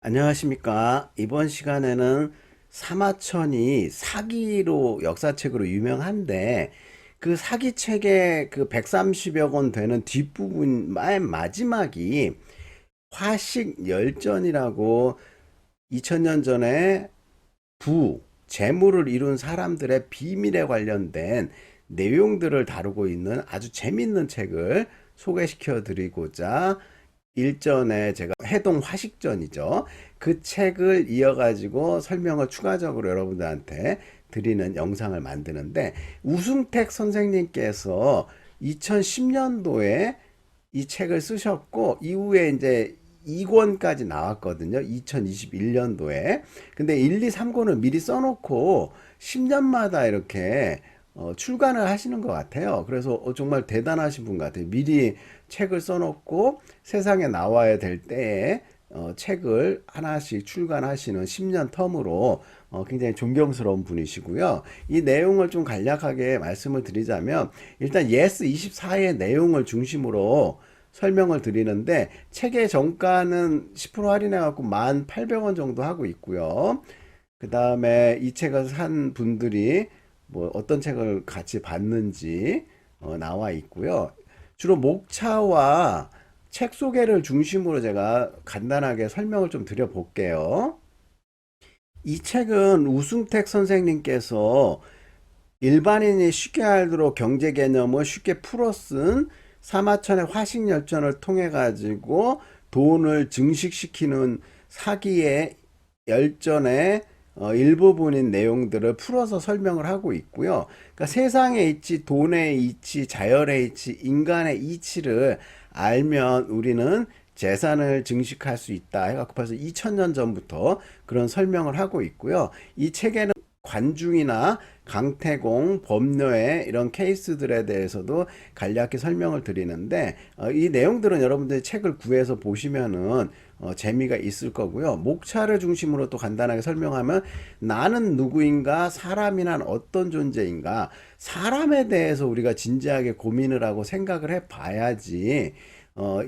안녕하십니까. 이번 시간에는 사마천이 사기로 역사책으로 유명한데 그 사기책의 그 130여 권 되는 뒷부분 맨 마지막이 화식 열전이라고 2000년 전에 재물을 이룬 사람들의 비밀에 관련된 내용들을 다루고 있는 아주 재밌는 책을 소개시켜 드리고자 일전에 제가 해동 화식전이죠. 그 책을 이어가지고 설명을 추가적으로 여러분들한테 드리는 영상을 만드는데 우승택 선생님께서 2010년도에 이 책을 쓰셨고 이후에 이제 2권까지 나왔거든요. 2021년도에. 근데 1, 2, 3권을 미리 써놓고 10년마다 이렇게 출간을 하시는 것 같아요. 그래서 정말 대단하신 분 같아요. 미리 책을 써놓고 세상에 나와야 될 때에 책을 하나씩 출간하시는 10년 텀으로 굉장히 존경스러운 분이시고요. 이 내용을 좀 간략하게 말씀을 드리자면 일단 예스24의 내용을 중심으로 설명을 드리는데 책의 정가는 10% 할인해 갖고 1,800원 정도 하고 있고요. 그 다음에 이 책을 산 분들이 뭐 어떤 책을 같이 봤는지 나와 있고요. 주로 목차와 책 소개를 중심으로 제가 간단하게 설명을 좀 드려볼게요. 이 책은 우승택 선생님께서 일반인이 쉽게 알도록 경제 개념을 쉽게 풀어 쓴 사마천의 화식열전을 통해 가지고 돈을 증식시키는 사기의 열전의 일부분인 내용들을 풀어서 설명을 하고 있고요. 그러니까 세상의 이치, 돈의 이치, 자연의 이치, 인간의 이치를 알면 우리는 재산을 증식할 수 있다 해갖고 벌써 2000년 전부터 그런 설명을 하고 있고요. 이 책에는 관중이나 강태공, 범녀의 이런 케이스들에 대해서도 간략히 설명을 드리는데 이 내용들은 여러분들이 책을 구해서 보시면은 재미가 있을 거고요. 목차를 중심으로 또 간단하게 설명하면 나는 누구인가, 사람이란 어떤 존재인가, 사람에 대해서 우리가 진지하게 고민을 하고 생각을 해 봐야지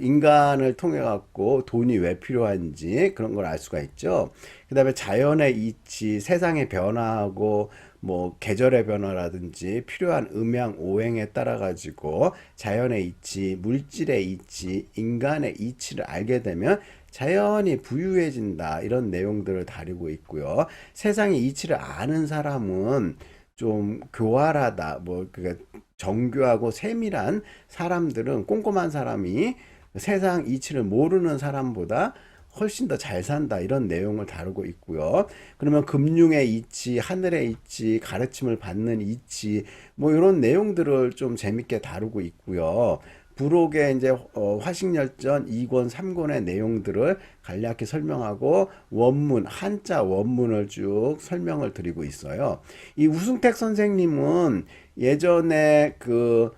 인간을 통해 갖고 돈이 왜 필요한지 그런 걸 알 수가 있죠. 그 다음에 자연의 이치, 세상의 변화하고 뭐 계절의 변화라든지 필요한 음양 오행에 따라 가지고 자연의 이치, 물질의 이치, 인간의 이치를 알게 되면 자연이 부유해진다 이런 내용들을 다루고 있고요. 세상의 이치를 아는 사람은 좀 교활하다 뭐 그러니까 정교하고 세밀한 사람들은 꼼꼼한 사람이 세상 이치를 모르는 사람보다 훨씬 더 잘 산다 이런 내용을 다루고 있고요. 그러면 금융의 이치, 하늘의 이치, 가르침을 받는 이치 뭐 이런 내용들을 좀 재밌게 다루고 있고요. 부록의 이제 화식열전 2권, 3권의 내용들을 간략히 설명하고 원문, 한자 원문을 쭉 설명을 드리고 있어요. 이 우승택 선생님은 예전에 그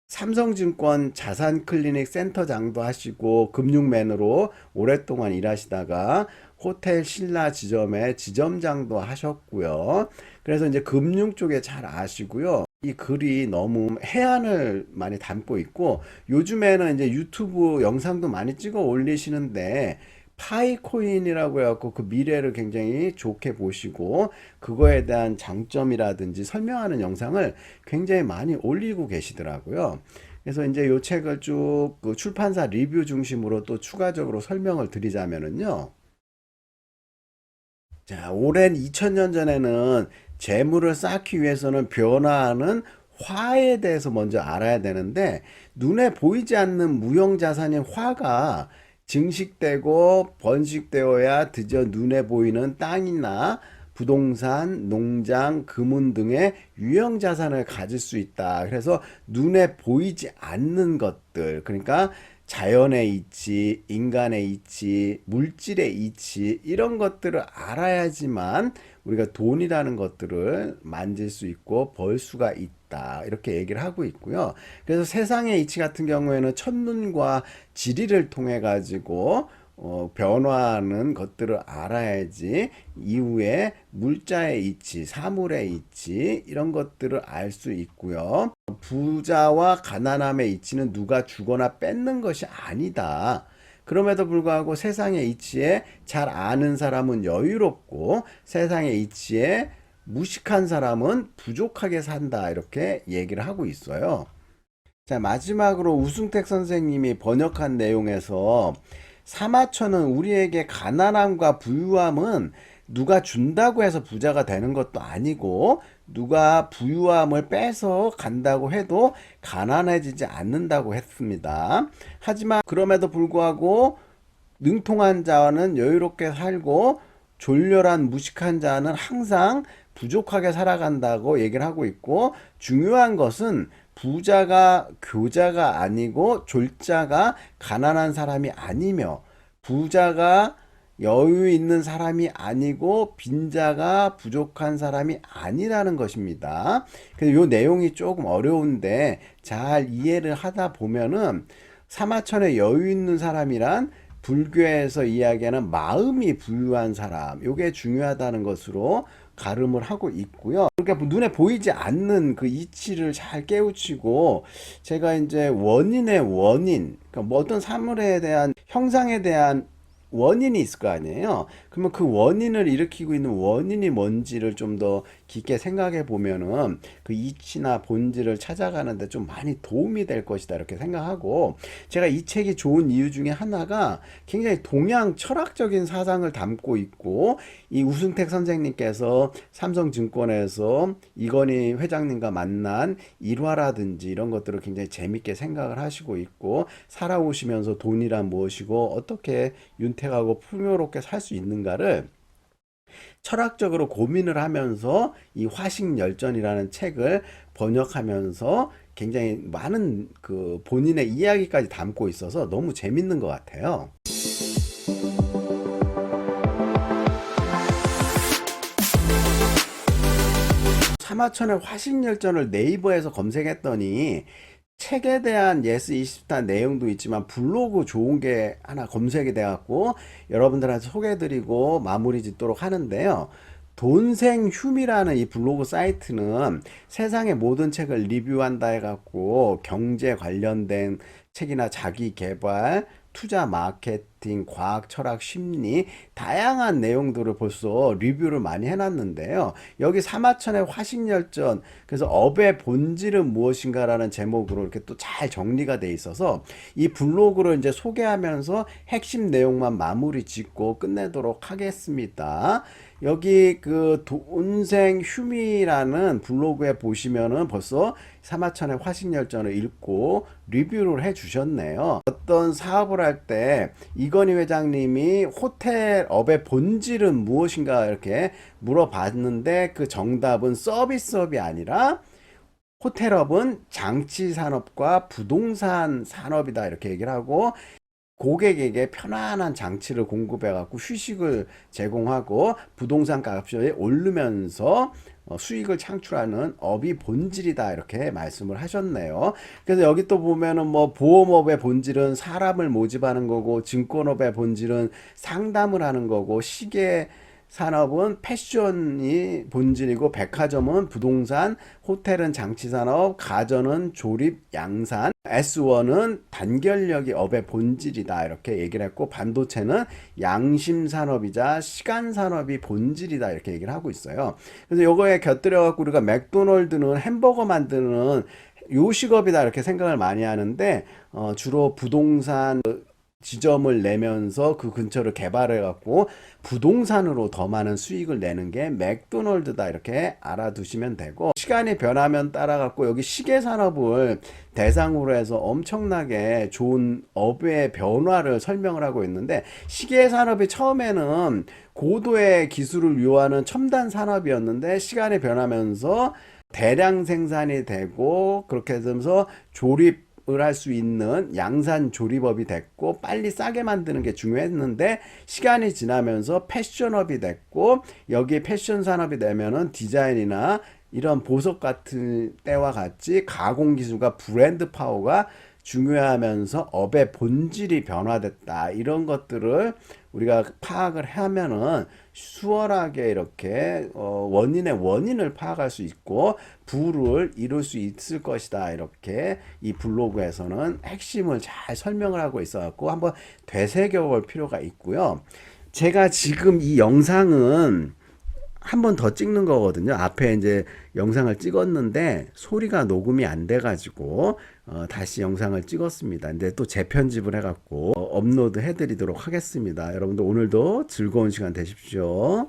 삼성증권 자산클리닉 센터장도 하시고 금융맨으로 오랫동안 일하시다가 호텔 신라 지점의 지점장도 하셨고요. 그래서 이제 금융 쪽에 잘 아시고요. 이 글이 너무 해안을 많이 담고 있고 요즘에는 이제 유튜브 영상도 많이 찍어 올리시는데 파이코인이라고 해갖고 그 미래를 굉장히 좋게 보시고 그거에 대한 장점이라든지 설명하는 영상을 굉장히 많이 올리고 계시더라고요. 그래서 이제 요 책을 쭉 그 출판사 리뷰 중심으로 또 추가적으로 설명을 드리자면은요. 자, 오랜 2000년 전에는 재물을 쌓기 위해서는 변화하는 화에 대해서 먼저 알아야 되는데 눈에 보이지 않는 무형자산인 화가 증식되고 번식되어야 드디어 눈에 보이는 땅이나 부동산, 농장, 금은 등의 유형자산을 가질 수 있다. 그래서 눈에 보이지 않는 것들, 그러니까 자연의 이치, 인간의 이치, 물질의 이치 이런 것들을 알아야지만 우리가 돈이라는 것들을 만질 수 있고 벌 수가 있다. 이렇게 얘기를 하고 있고요. 그래서 세상의 이치 같은 경우에는 첫눈과 지리를 통해 가지고 변화하는 것들을 알아야지 이후에 물자의 이치, 사물의 이치 이런 것들을 알 수 있고요. 부자와 가난함의 이치는 누가 주거나 뺏는 것이 아니다. 그럼에도 불구하고 세상의 이치에 잘 아는 사람은 여유롭고 세상의 이치에 무식한 사람은 부족하게 산다. 이렇게 얘기를 하고 있어요. 자, 마지막으로 우승택 선생님이 번역한 내용에서 사마천은 우리에게 가난함과 부유함은 누가 준다고 해서 부자가 되는 것도 아니고 누가 부유함을 뺏어 간다고 해도 가난해지지 않는다고 했습니다. 하지만 그럼에도 불구하고 능통한 자는 여유롭게 살고 졸렬한 무식한 자는 항상 부족하게 살아간다고 얘기를 하고 있고, 중요한 것은 부자가 교자가 아니고 졸자가 가난한 사람이 아니며 부자가 여유 있는 사람이 아니고 빈자가 부족한 사람이 아니라는 것입니다. 그래서 이 내용이 조금 어려운데 잘 이해를 하다 보면은 사마천의 여유 있는 사람이란 불교에서 이야기하는 마음이 부유한 사람, 이게 중요하다는 것으로 가름을 하고 있고요. 그러니까 눈에 보이지 않는 그 이치를 잘 깨우치고, 제가 이제 원인의 원인, 그러니까 뭐 어떤 사물에 대한 형상에 대한 원인이 있을 거 아니에요. 그러면 그 원인을 일으키고 있는 원인이 뭔지를 좀 더 깊게 생각해 보면은 그 이치나 본질을 찾아가는데 좀 많이 도움이 될 것이다 이렇게 생각하고, 제가 이 책이 좋은 이유 중에 하나가 굉장히 동양 철학적인 사상을 담고 있고, 이 우승택 선생님께서 삼성증권에서 이건희 회장님과 만난 일화라든지 이런 것들을 굉장히 재밌게 생각을 하시고 있고, 살아오시면서 돈이란 무엇이고 어떻게 윤택하고 풍요롭게 살 수 있는가를 철학적으로 고민을 하면서 이 화식열전이라는 책을 번역하면서 굉장히 많은 그 본인의 이야기까지 담고 있어서 너무 재밌는 것 같아요. 사마천의 화식열전을 네이버에서 검색했더니 책에 대한 예스24 내용도 있지만 블로그 좋은 게 하나 검색이 돼갖고 여러분들한테 소개해드리고 마무리 짓도록 하는데요. 돈생 휴미라는 이 블로그 사이트는 세상의 모든 책을 리뷰한다 해갖고 경제 관련된 책이나 자기 개발, 투자 마케팅, 과학, 철학, 심리 다양한 내용들을 벌써 리뷰를 많이 해놨는데요. 여기 사마천의 화식열전, 그래서 업의 본질은 무엇인가라는 제목으로 이렇게 또 잘 정리가 돼 있어서 이 블로그를 이제 소개하면서 핵심 내용만 마무리 짓고 끝내도록 하겠습니다. 여기 그 돈생 휴미라는 블로그에 보시면은 벌써 사마천의 화식열전을 읽고 리뷰를 해 주셨네요. 어떤 사업을 할 때 이건희 회장님이 호텔업의 본질은 무엇인가 이렇게 물어봤는데 그 정답은 서비스업이 아니라 호텔업은 장치산업과 부동산 산업이다 이렇게 얘기를 하고, 고객에게 편안한 장치를 공급해 갖고 휴식을 제공하고 부동산 값이 오르면서 수익을 창출하는 업이 본질이다 이렇게 말씀을 하셨네요. 그래서 여기 또 보면은 뭐 보험업의 본질은 사람을 모집하는 거고, 증권업의 본질은 상담을 하는 거고, 시계 산업은 패션이 본질이고, 백화점은 부동산, 호텔은 장치산업, 가전은 조립, 양산, S1은 단결력이 업의 본질이다 이렇게 얘기를 했고, 반도체는 양심산업이자 시간산업이 본질이다 이렇게 얘기를 하고 있어요. 그래서 요거에 곁들여 갖고 우리가 맥도널드는 햄버거 만드는 요식업이다 이렇게 생각을 많이 하는데, 주로 부동산 지점을 내면서 그 근처를 개발해 갖고 부동산으로 더 많은 수익을 내는 게 맥도널드다 이렇게 알아두시면 되고, 시간이 변하면 따라 갖고 여기 시계 산업을 대상으로 해서 엄청나게 좋은 업의 변화를 설명을 하고 있는데, 시계 산업이 처음에는 고도의 기술을 요하는 첨단 산업이었는데 시간이 변하면서 대량 생산이 되고, 그렇게 되면서 조립 을 할 수 있는 양산 조립업이 됐고, 빨리 싸게 만드는 게 중요했는데 시간이 지나면서 패션업이 됐고, 여기 패션 산업이 되면은 디자인이나 이런 보석 같은 때와 같이 가공 기술과 브랜드 파워가 중요하면서 업의 본질이 변화됐다. 이런 것들을 우리가 파악을 하면은 수월하게 이렇게 원인의 원인을 파악할 수 있고 부를 이룰 수 있을 것이다. 이렇게 이 블로그에서는 핵심을 잘 설명을 하고 있어 갖고 한번 되새겨 볼 필요가 있고요. 제가 지금 이 영상은 한 번 더 찍는 거거든요. 앞에 이제 영상을 찍었는데 소리가 녹음이 안 돼가지고 다시 영상을 찍었습니다. 근데 또 재편집을 해갖고 업로드 해드리도록 하겠습니다. 여러분들 오늘도 즐거운 시간 되십시오.